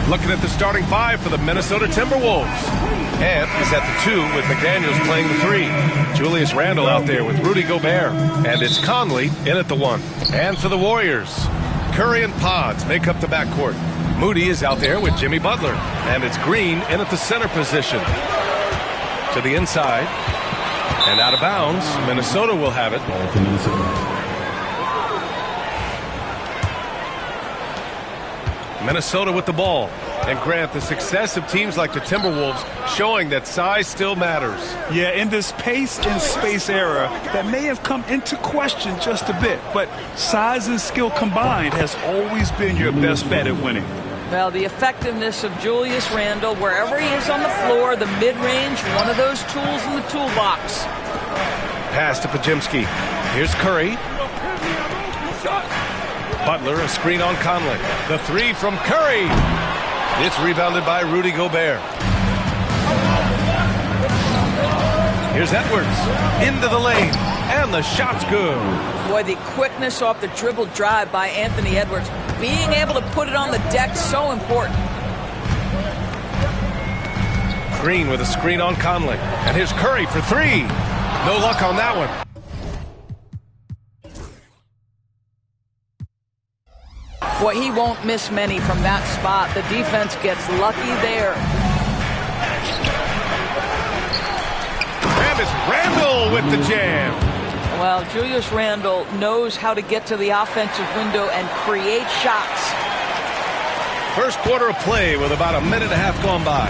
Looking at the starting five for the Minnesota Timberwolves. Ant is at the 2 with McDaniels playing the 3. Julius Randle out there with Rudy Gobert. And it's Conley in at the 1. And for the Warriors, Curry and Pods make up the backcourt. Moody is out there with Jimmy Butler. And it's Green in at the center position. To the inside. And out of bounds. Minnesota will have it. Minnesota with the ball. And Grant, the success of teams like the Timberwolves showing that size still matters. Yeah, in this pace and space era, that may have come into question just a bit, but size and skill combined has always been your best bet at winning. Well, the effectiveness of Julius Randle, wherever he is on the floor, the mid-range, one of those tools in the toolbox. Pass to Pajimski. Here's Curry. Butler, a screen on Conley. The 3 from Curry. It's rebounded by Rudy Gobert. Here's Edwards. Into the lane. And the shot's good. Boy, the quickness off the dribble drive by Anthony Edwards. Being able to put it on the deck, so important. Green with a screen on Conley. And here's Curry for 3. No luck on that one. Boy, he won't miss many from that spot. The defense gets lucky there. And it's Randle with the jam. Well, Julius Randle knows how to get to the offensive window and create shots. First quarter of play with about a minute and a half gone by.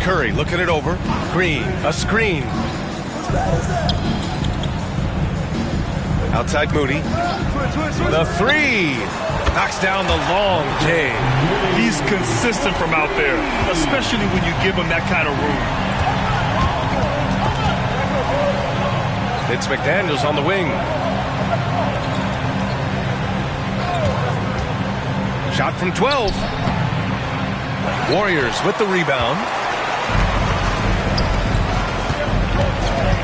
Curry looking it over. Green, a screen. Outside Moody. The 3. Knocks down the long J. He's consistent from out there, especially when you give him that kind of room. It's McDaniels on the wing. Shot from 12. Warriors with the rebound.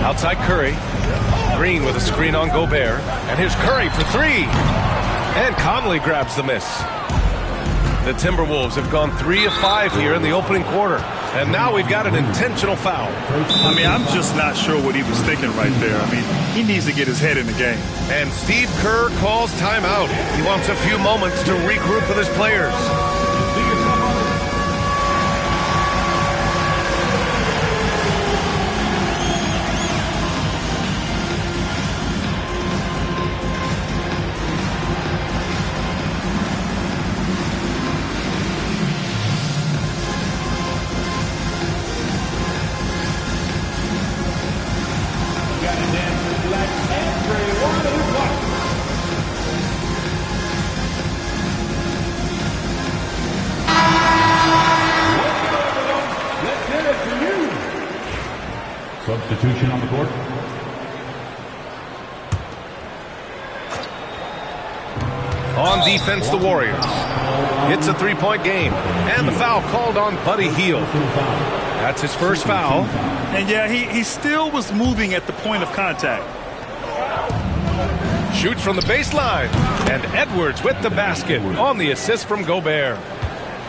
Outside Curry. Green with a screen on Gobert. And here's Curry for 3. And Conley grabs the miss. The Timberwolves have gone 3 of 5 here in the opening quarter. And now we've got an intentional foul. I mean, I'm just not sure what he was thinking right there. I mean, he needs to get his head in the game. And Steve Kerr calls timeout. He wants a few moments to regroup with his players. Substitution on the court. On defense, the Warriors. It's a 3-point game. And the foul called on Buddy Hield. That's his first foul. And yeah, he still was moving at the point of contact. Shoots from the baseline. And Edwards with the basket on the assist from Gobert.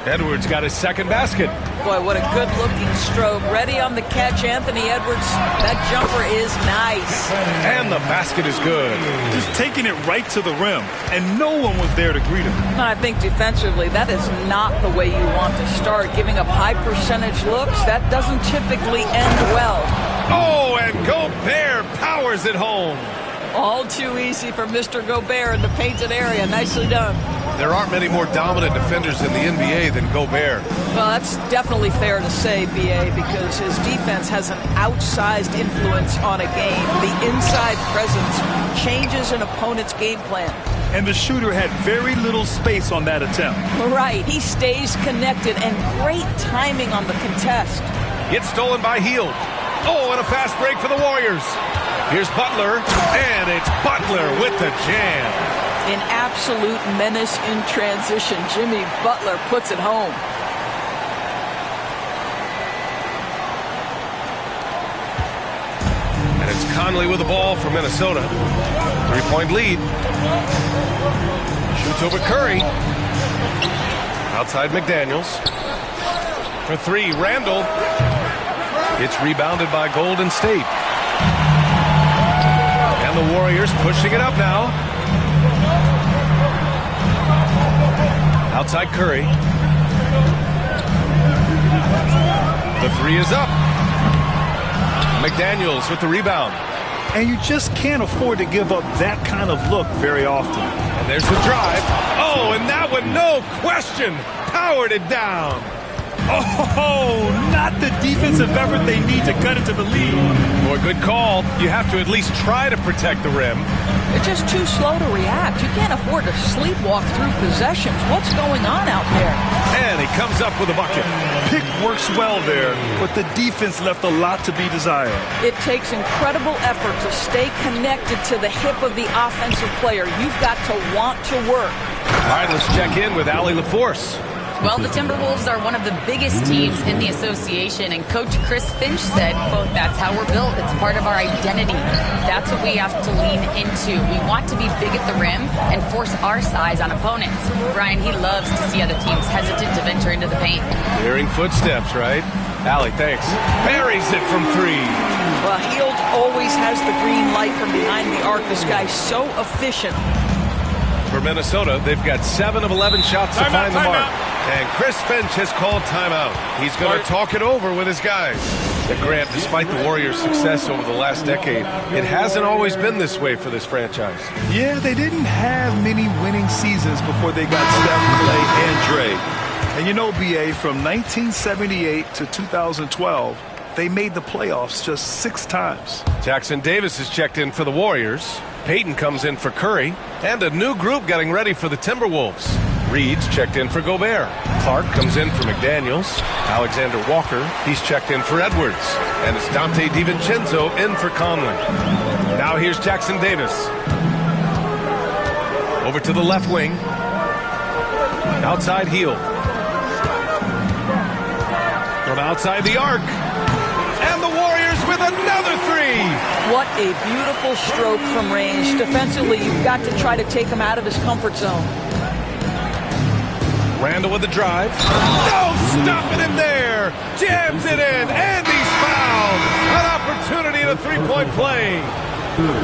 Edwards got his second basket. Boy, what a good-looking stroke. Ready on the catch, Anthony Edwards. That jumper is nice. And the basket is good. Just taking it right to the rim, and no one was there to greet him. I think defensively, that is not the way you want to start. Giving up high-percentage looks, that doesn't typically end well. Oh, and Gobert powers it home. All too easy for Mr. Gobert in the painted area. Nicely done. There aren't many more dominant defenders in the NBA than Gobert. Well, that's definitely fair to say, B.A., because his defense has an outsized influence on a game. The inside presence changes an opponent's game plan. And the shooter had very little space on that attempt. Right. He stays connected, and great timing on the contest. It's stolen by Hield. Oh, and a fast break for the Warriors. Here's Butler, and it's Butler with the jam. An absolute menace in transition. Jimmy Butler puts it home. And it's Conley with the ball for Minnesota. 3-point lead. Shoots over Curry. Outside McDaniels. For three, Randall. It's rebounded by Golden State. And the Warriors pushing it up now. Outside Curry. The three is up. McDaniels with the rebound. And you just can't afford to give up that kind of look very often. And there's the drive. Oh, and that one, no question, powered it down. Oh, not the defensive effort they need to cut into the lead. Boy, good call. You have to at least try to protect the rim. They're just too slow to react. You can't afford to sleepwalk through possessions. What's going on out there? And he comes up with a bucket. Pick works well there, but the defense left a lot to be desired. It takes incredible effort to stay connected to the hip of the offensive player. You've got to want to work. All right, let's check in with Allie LaForce. Well, the Timberwolves are one of the biggest teams in the association, and Coach Chris Finch said, quote, "That's how we're built. It's part of our identity. That's what we have to lean into. We want to be big at the rim and force our size on opponents." Brian, he loves to see other teams hesitant to venture into the paint. Hearing footsteps, right? Allie, thanks. Buries it from three. Well, Hield always has the green light from behind the arc. This guy's so efficient. For Minnesota, they've got 7 of 11 shots to find the mark. And Chris Finch has called timeout. He's going to talk it over with his guys. Grant, despite the Warriors' success over the last decade, it hasn't always been this way for this franchise. Yeah, they didn't have many winning seasons before they got Steph, Clay, and Dre. And you know, BA, from 1978 to 2012, they made the playoffs just 6 times. Jackson Davis has checked in for the Warriors. Payton comes in for Curry. And a new group getting ready for the Timberwolves. Reed's checked in for Gobert. Clark comes in for McDaniels. Alexander Walker, he's checked in for Edwards. And it's Dante DiVincenzo in for Conley. Now here's Jackson Davis. Over to the left wing. Outside Hield. From outside the arc. And the Warriors with another three. What a beautiful stroke from range. Defensively, you've got to try to take him out of his comfort zone. Randall with the drive. No, stopping him there. Jams it in, and he's fouled. An opportunity at a three-point play.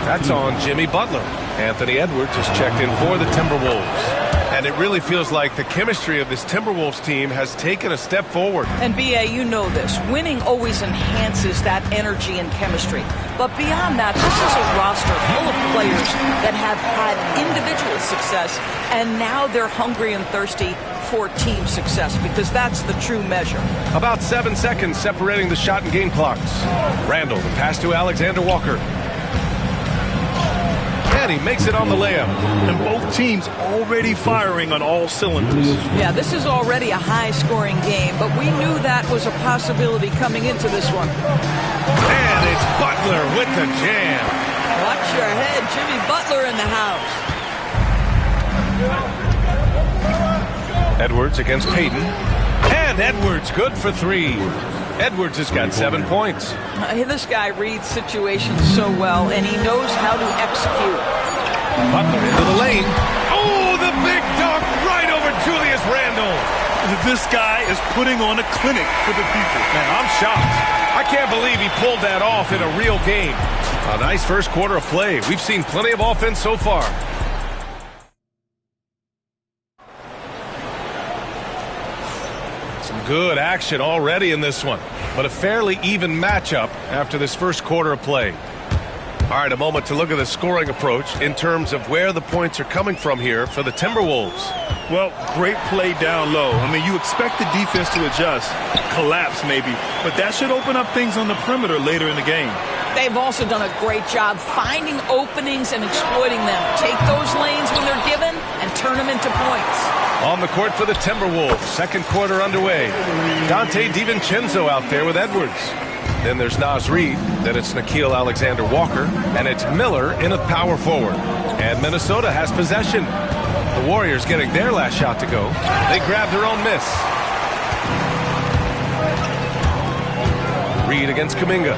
That's on Jimmy Butler. Anthony Edwards is checked in for the Timberwolves. And it really feels like the chemistry of this Timberwolves team has taken a step forward. And BA, you know this. Winning always enhances that energy and chemistry. But beyond that, this is a roster full of players that have had individual success, and now they're hungry and thirsty for team success, because that's the true measure. About 7 seconds separating the shot and game clocks. Randall, the pass to Alexander Walker. And he makes it on the layup. And both teams already firing on all cylinders. Yeah, this is already a high-scoring game, but we knew that was a possibility coming into this one. And it's Butler with the jam. Watch your head, Jimmy Butler in the house. Edwards against Payton. And Edwards good for 3. Edwards has got 7 points. This guy reads situations so well, and he knows how to execute. Butler into the lane. Oh, the big dunk right over Julius Randle. This guy is putting on a clinic for the people. Man, I'm shocked. I can't believe he pulled that off in a real game. A nice first quarter of play. We've seen plenty of offense so far. Some good action already in this one, but a fairly even matchup after this first quarter of play. All right, a moment to look at the scoring approach in terms of where the points are coming from here for the Timberwolves. Well, great play down low. I mean, you expect the defense to adjust, collapse maybe, but that should open up things on the perimeter later in the game. They've also done a great job finding openings and exploiting them. Take those lanes when they're given and turn them into points. On the court for the Timberwolves, second quarter underway. Dante DiVincenzo out there with Edwards. Then there's Naz Reid, then it's Nickeil Alexander-Walker, and it's Miller in at power forward. And Minnesota has possession. The Warriors getting their last shot to go. They grab their own miss. Reid against Kuminga.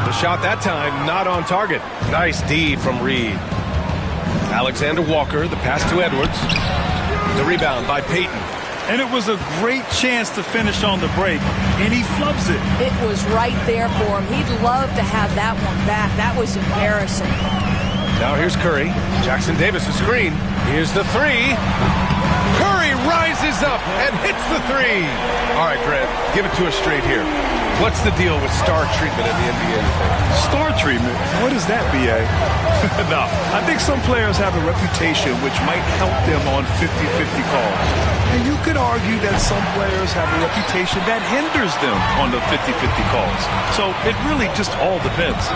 The shot that time not on target. Nice D from Reid. Alexander Walker, the pass to Edwards. The rebound by Payton. And it was a great chance to finish on the break, and he flubs it. It was right there for him. He'd love to have that one back. That was embarrassing. Now here's Curry. Jackson Davis a screen. Here's the three. Curry rises up and hits the three. All right, Grant, give it to us straight here. What's the deal with star treatment in the NBA? Star treatment? What is that, B.A.? No, I think some players have a reputation which might help them on 50-50 calls. And you could argue that some players have a reputation that hinders them on the 50-50 calls. So it really just all depends.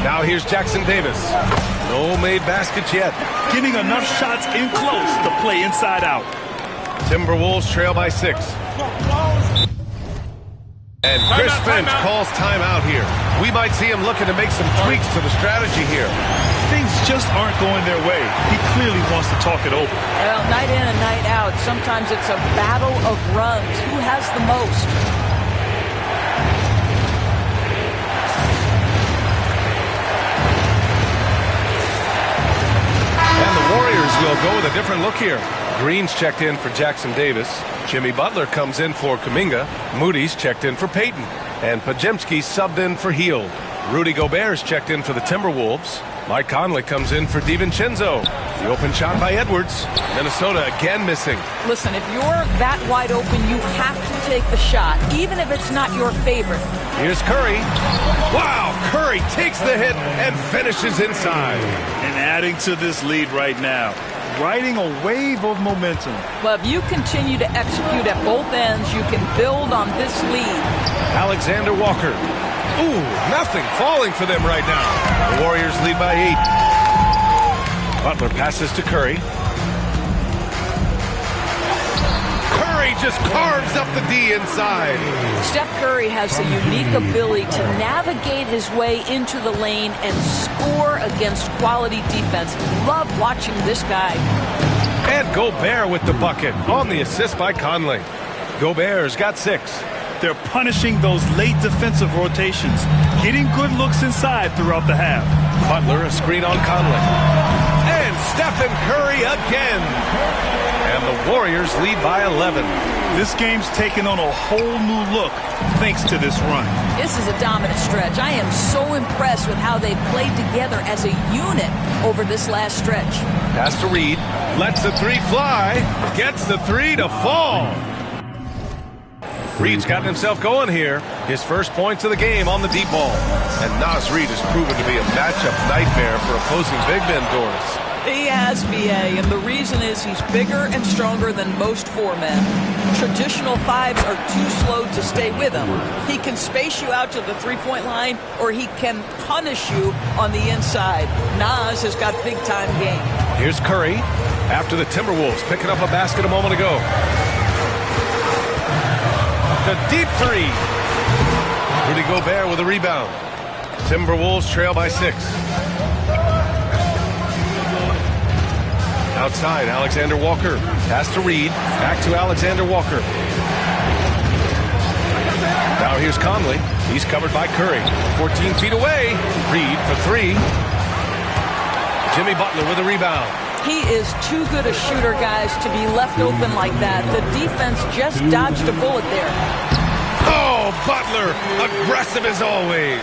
Now here's Jackson Davis. No made baskets yet. Getting enough shots in close to play inside out. Timberwolves trail by 6. And Chris Finch calls timeout here. We might see him looking to make some tweaks to the strategy here. Things just aren't going their way. He clearly wants to talk it over. Well, night in and night out, sometimes it's a battle of runs. Who has the most? And the Warriors will go with a different look here. Green's checked in for Jackson Davis. Jimmy Butler comes in for Kuminga. Moody's checked in for Payton. And Podziemski subbed in for Hield. Rudy Gobert's checked in for the Timberwolves. Mike Conley comes in for DiVincenzo. The open shot by Edwards. Minnesota again missing. Listen, if you're that wide open, you have to take the shot, even if it's not your favorite. Here's Curry. Wow, Curry takes the hit and finishes inside. And adding to this lead right now. Riding a wave of momentum. Well, if you continue to execute at both ends, you can build on this lead. Alexander Walker. Ooh, nothing falling for them right now. The Warriors lead by 8. Butler passes to Curry. Curry just carves up the D inside. Steph Curry has the unique ability to navigate his way into the lane and score against quality defense. Love watching this guy. And Gobert with the bucket on the assist by Conley. Gobert's got 6. They're punishing those late defensive rotations, getting good looks inside throughout the half. Butler a screen on Conley. And Stephen Curry again. And the Warriors lead by 11. This game's taken on a whole new look thanks to this run. This is a dominant stretch. I am so impressed with how they played together as a unit over this last stretch. Pass to Reed. Lets the three fly. Gets the three to fall. Reed's gotten himself going here. His first points of the game on the deep ball. And Naz Reid has proven to be a matchup nightmare for opposing big men, Doris. He has, B.A., and the reason is he's bigger and stronger than most 4 men. Traditional 5s are too slow to stay with him. He can space you out to the three-point line, or he can punish you on the inside. Naz has got big-time game. Here's Curry after the Timberwolves picking up a basket a moment ago. The deep three. Rudy Gobert with a rebound. Timberwolves trail by 6. Outside, Alexander Walker. Pass to Reed. Back to Alexander Walker. Now here's Conley. He's covered by Curry. 14 feet away. Reed for 3. Jimmy Butler with a rebound. He is too good a shooter, guys, to be left open like that. The defense just dodged a bullet there. Oh, Butler, aggressive as always.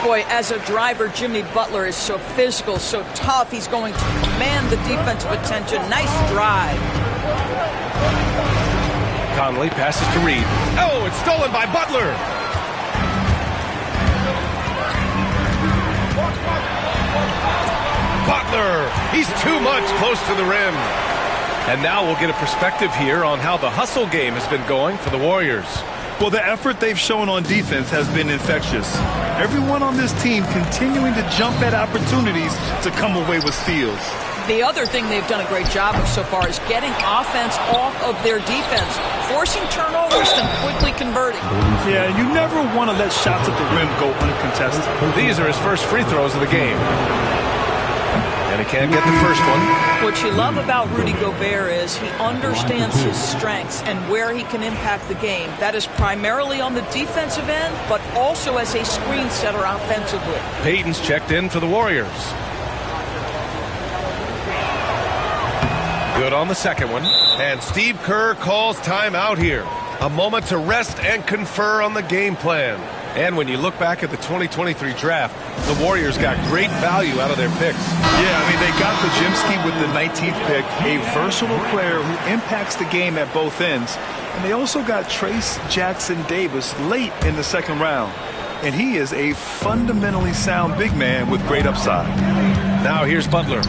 Boy, as a driver, Jimmy Butler is so physical, so tough. He's going to command the defensive attention. Nice drive. Conley passes to Reed. Oh, it's stolen by Butler. Butler, he's too much close to the rim. And now we'll get a perspective here on how the hustle game has been going for the Warriors. Well, the effort they've shown on defense has been infectious. Everyone on this team continuing to jump at opportunities to come away with steals. The other thing they've done a great job of so far is getting offense off of their defense, forcing turnovers and quickly converting. Yeah, you never want to let shots at the rim go uncontested. These are his first free throws of the game. And he can't get the first one. What you love about Rudy Gobert is he understands his strengths and where he can impact the game. That is primarily on the defensive end, but also as a screen setter offensively. Payton's checked in for the Warriors. Good on the second one. And Steve Kerr calls timeout here. A moment to rest and confer on the game plan. And when you look back at the 2023 draft, the Warriors got great value out of their picks. Yeah, I mean, they got Podziemski with the 19th pick, a versatile player who impacts the game at both ends. And they also got Trace Jackson Davis late in the second round. And he is a fundamentally sound big man with great upside. Now here's Butler.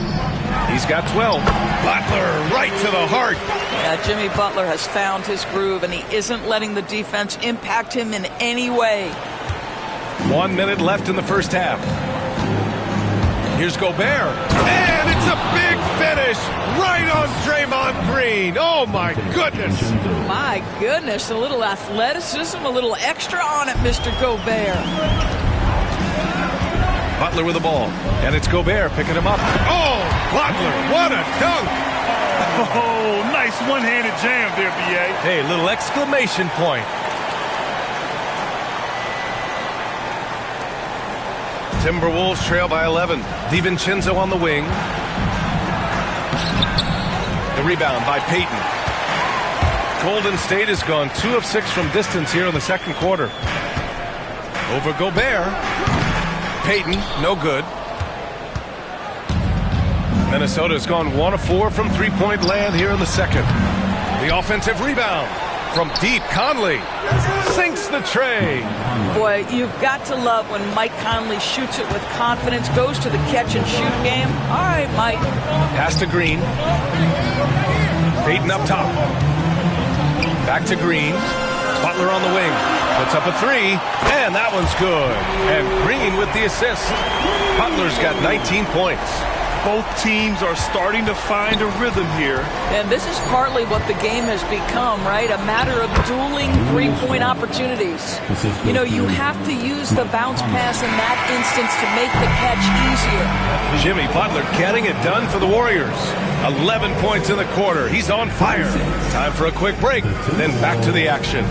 He's got 12. Butler right to the heart. Yeah, Jimmy Butler has found his groove, and he isn't letting the defense impact him in any way. 1 minute left in the first half. Here's Gobert. And it's a big finish right on Draymond Green. Oh, my goodness. My goodness, a little athleticism, a little extra on it, Mr. Gobert. Butler with the ball. And it's Gobert picking him up. Oh, Butler, what a dunk. Oh, nice one-handed jam there, B.A. Hey, little exclamation point. Timberwolves trail by 11. DiVincenzo on the wing. The rebound by Payton. Golden State has gone 2 of 6 from distance here in the second quarter. Over Gobert. Payton, no good. Minnesota's gone 1 of 4 from three-point land here in the second. The offensive rebound from deep. Conley sinks the tray. Boy, you've got to love when Mike Conley shoots it with confidence, goes to the catch-and-shoot game. All right, Mike. Pass to Green. Payton up top. Back to Green. Butler on the wing. Puts up a 3, and that one's good. And Green with the assist. Butler's got 19 points. Both teams are starting to find a rhythm here. And this is partly what the game has become, right? A matter of dueling three-point opportunities. You know, you have to use the bounce pass in that instance to make the catch easier. Jimmy Butler getting it done for the Warriors. 11 points in the quarter. He's on fire. Time for a quick break, then back to the action.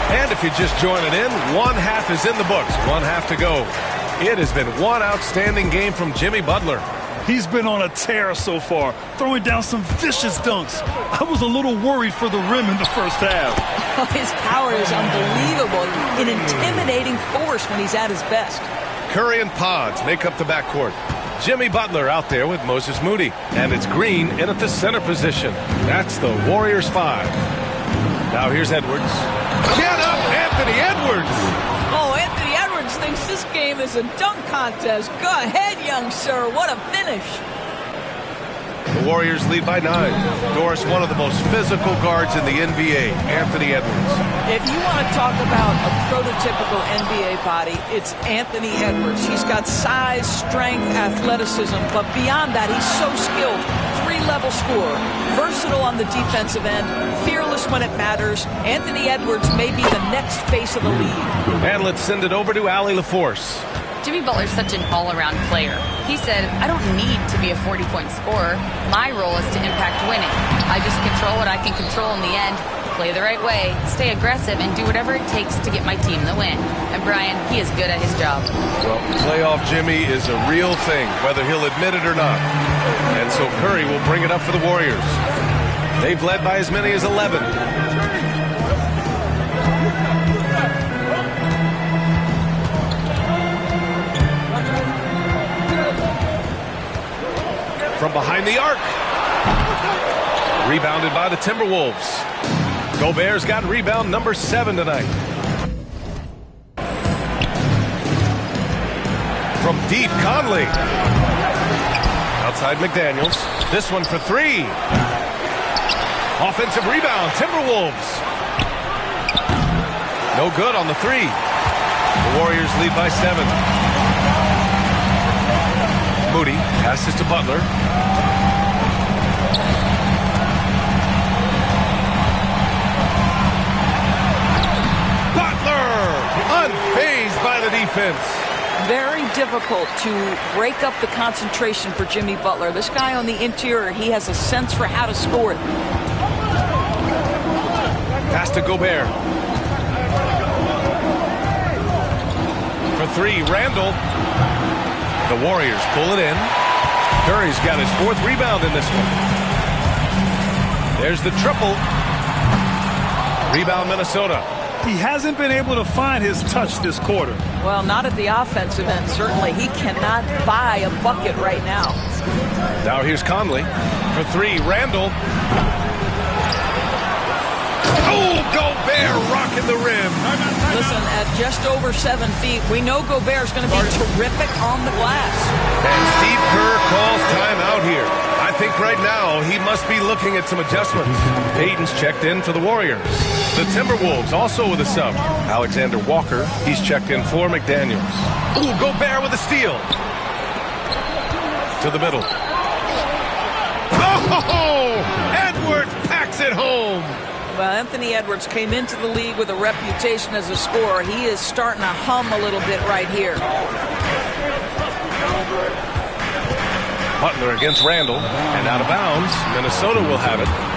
And if you're just joining in, one half is in the books. One half to go. It has been one outstanding game from Jimmy Butler. He's been on a tear so far, throwing down some vicious dunks. I was a little worried for the rim in the first half. His power is unbelievable. An intimidating force when he's at his best. Curry and Pods make up the backcourt. Jimmy Butler out there with Moses Moody. And it's Green in at the center position. That's the Warriors 5. Now here's Edwards. Get up, Anthony Edwards! Oh, Anthony Edwards thinks this game is a dunk contest. Go ahead, young sir. What a finish. The Warriors lead by 9. Doris, one of the most physical guards in the NBA, Anthony Edwards. If you want to talk about a prototypical NBA body, it's Anthony Edwards. He's got size, strength, athleticism, but beyond that, he's so skilled. 3-level scorer, versatile on the defensive end, fearless when it matters. Anthony Edwards may be the next face of the league. And let's send it over to Allie LaForce. Jimmy Butler's such an all-around player. He said, I don't need to be a 40-point scorer. My role is to impact winning. I just control what I can control in the end, play the right way, stay aggressive, and do whatever it takes to get my team the win. And Brian, he is good at his job. Well, playoff Jimmy is a real thing, whether he'll admit it or not. And so Curry will bring it up for the Warriors. They've led by as many as 11. From behind the arc. Rebounded by the Timberwolves. Gobert's got rebound number 7 tonight. From deep, Conley. Outside McDaniels. This one for 3. Offensive rebound, Timberwolves. No good on the 3. The Warriors lead by 7. Moody passes to Butler. defense. Very difficult to break up the concentration for Jimmy Butler. This guy on the interior, he has a sense for how to score it. Pass to Gobert. For three, Randall. The Warriors pull it in. Curry's got his 4th rebound in this one. There's the triple. Rebound, Minnesota. He hasn't been able to find his touch this quarter. Well, not at the offensive end, certainly. He cannot buy a bucket right now. Now here's Conley. For three, Randall. Oh, Gobert rocking the rim. Listen, at just over 7 feet, we know Gobert's going to be terrific on the glass. And Steve Kerr calls timeout here. I think right now he must be looking at some adjustments. Payton's checked in for the Warriors. The Timberwolves also with a sub. Alexander Walker, he's checked in for McDaniels. Ooh, Gobert with a steal. To the middle. Oh, Edwards packs it home. Well, Anthony Edwards came into the league with a reputation as a scorer. He is starting to hum a little bit right here. Butler against Randall, and out of bounds. Minnesota will have it.